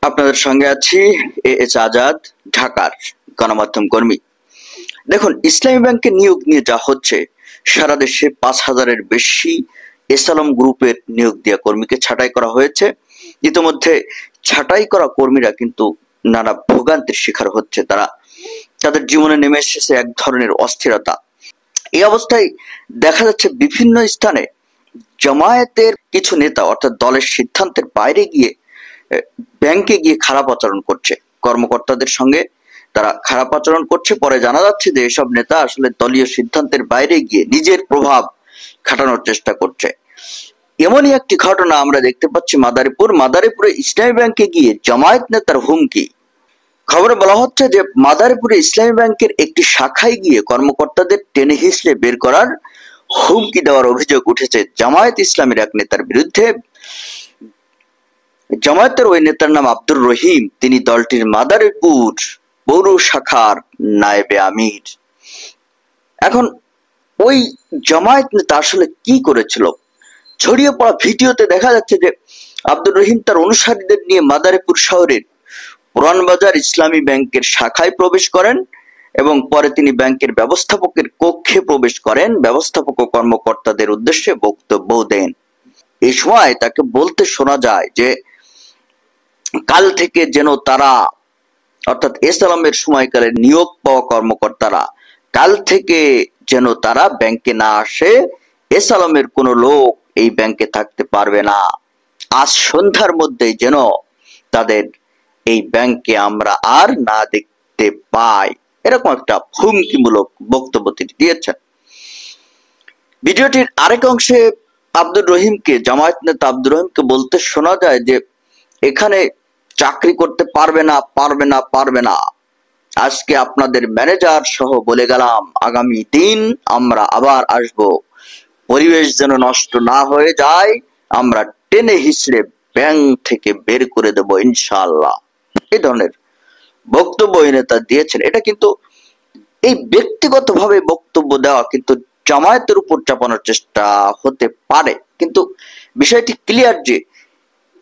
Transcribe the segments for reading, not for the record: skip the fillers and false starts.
আপনাদের সঙ্গে আছি এএচ আজাদ, ঢাকার গণমাধ্যম কর্মী। দেখুন, ইসলামী ব্যাংকে নিয়োগ নিয়ে যা হচ্ছে, সারা দেশে 5,000-এর বেশি এসালম গ্রুপের নিয়োগ দেওয়া কর্মীকে ছাঁটাই করা হয়েছে। ইতিমধ্যে ছাঁটাই করা কর্মীরা কিন্তু নানা ভোগান্তির শিকার হচ্ছে। তাদের জীবনে নেমে এসেছে এক ধরনের অস্থিরতা। এই অবস্থায় দেখা যাচ্ছে বিভিন্ন স্থানে জামায়াতের কিছু নেতা অর্থাৎ দলের সিদ্ধান্তের বাইরে গিয়ে ব্যাংকে গিয়ে খারাপ আচরণ করছে, কর্মকর্তাদের সঙ্গে তারা খারাপ আচরণ করছে। পরে জানা যাচ্ছে যে এসব নেতা আসলে দলীয় সিদ্ধান্তের বাইরে গিয়ে নিজের প্রভাব খাটানোর চেষ্টা করছে। এমনই একটি ঘটনা আমরা দেখতে পাচ্ছি মাদারীপুরে ইসলামী ব্যাংকে গিয়ে জামায়াত নেতার হুমকি। খবরে বলা হচ্ছে যে মাদারীপুরে ইসলামী ব্যাংকের একটি শাখায় গিয়ে কর্মকর্তাদের টেনে হিঁচড়ে বের করার হুমকি দেওয়ার অভিযোগ উঠেছে জামায়াত ইসলামীর এক নেতার বিরুদ্ধে। জামায়াতের ওই নেতার নাম আব্দুর রহিম। তিনি দলটির মাদারীপুর পৌর শাখার নায়েবে আমির। এখন ওই জামায়াত নেতা আসলে কি করেছিল? ছড়িয়ে পড়া ভিডিওতে দেখা যাচ্ছে যে আব্দুর রহিম তার অনুসারীদের নিয়ে মাদারীপুর শহরের পুরানবাজার ইসলামী ব্যাংকের শাখায় প্রবেশ করেন এবং পরে তিনি ব্যাংকের ব্যবস্থাপকের কক্ষে প্রবেশ করেন, ব্যবস্থাপক ও কর্মকর্তাদের উদ্দেশ্যে বক্তব্য দেন। এই সময় তাকে বলতে শোনা যায় যে কাল থেকে যেন তারা অর্থাৎ এসালামের সময়কালে নিয়োগ পাওয়া কর্মকর্তারা কাল থেকে যেন তারা ব্যাংকে না আসে, এসালামের কোনো লোক এই ব্যাংকে থাকতে পারবে না, আজ সন্ধ্যার মধ্যেই যেন তাদের এই ব্যাংকে আমরা আর না দেখতে পাই, এরকম একটা হুমকিমূলক বক্তব্য তিনি দিয়েছেন। ভিডিওটির আরেক অংশে জামায়াত নেতা আব্দুর রহিমকে বলতে শোনা যায় যে এখানে চাকরি করতে পারবে না। আজকে আপনাদের ম্যানেজার সহ বলে গেলাম, আগামী দিন আমরা আবার আসব, পরিবেশ যেন নষ্ট না হয়ে যায়, আমরা টেনে হিচড়ে ব্যাংক থেকে বের করে দেব ইনশাআল্লাহ। এই ধরনের বক্তব্য এই নেতা দিয়েছেন। এটা কিন্তু এই ব্যক্তিগতভাবে বক্তব্য দেওয়া কিন্তু জামায়াতের উপর চাপানোর চেষ্টা হতে পারে, কিন্তু বিষয়টি ক্লিয়ার যে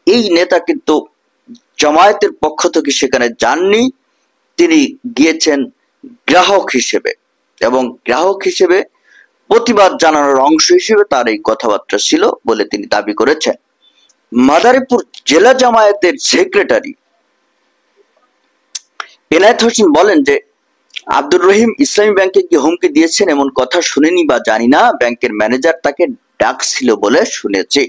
এই নেতা কিন্তু জামায়াতের পক্ষ থেকে সেখানে যাননি, তিনি গিয়েছেন গ্রাহক হিসেবে এবং গ্রাহক হিসেবে প্রতিবাদ জানানোর অংশ হিসেবে তার এই কথাবার্তা ছিল বলে তিনি দাবি করেছেন। মাদারীপুর জেলা জামায়াতের সেক্রেটারি এনায়েত হোসেন বলেন যে আব্দুর রহিম ইসলামী ব্যাংকে গিয়ে হুমকি দিয়েছেন এমন কথা শুনিনি বা জানি না, ব্যাংকের ম্যানেজার তাকে ডাকছিল বলে শুনেছি।